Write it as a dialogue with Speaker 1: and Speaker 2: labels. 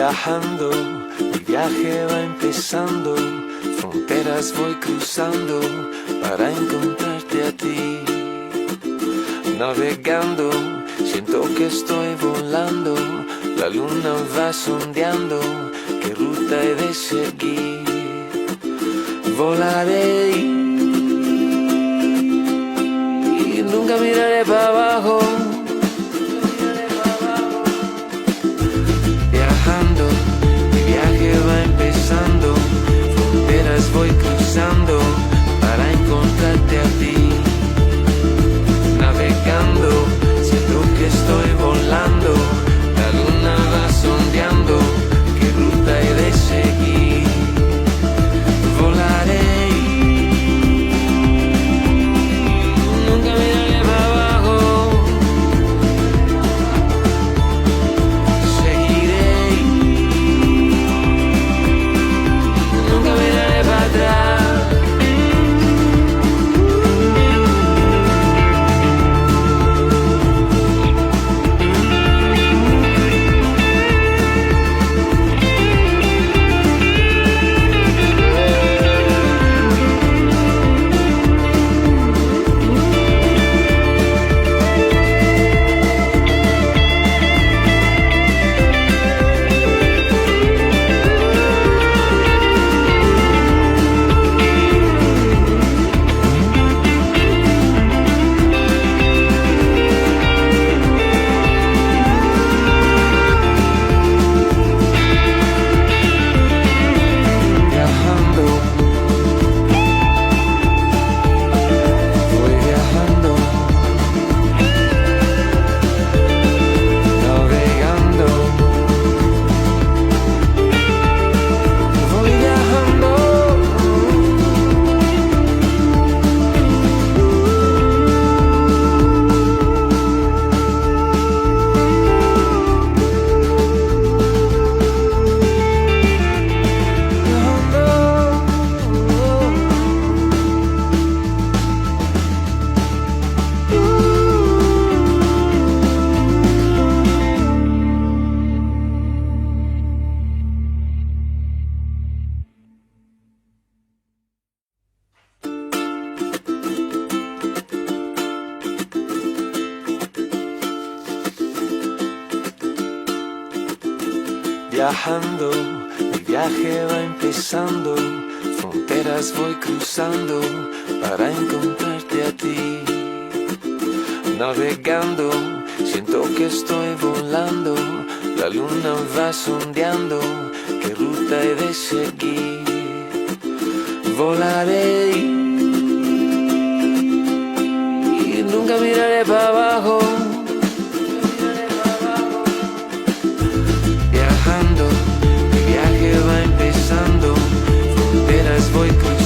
Speaker 1: Viajando, mi viaje va empezando, fronteras voy cruzando para encontrarte a ti. Navegando, siento que estoy volando, la luna va sondeando, qué ruta he de seguir. Volaré y nunca miraré para abajo. Viajando, mi viaje va empezando, fronteras voy cruzando para encontrarte a ti. Navegando, siento que estoy volando, la luna va sondeando, qué ruta he de seguir. Volaré, nunca miraré para abajo. Seguiré, nunca miraré para atrás. Viajando, mi viaje va empezando, fronteras voy cruzando para encontrarte a ti. Navegando, siento que estoy volando, la luna va sondeando, qué ruta he de seguir. Volaré y nunca miraré para abajo. Mi viaje va empezando, fronteras voy cruzando.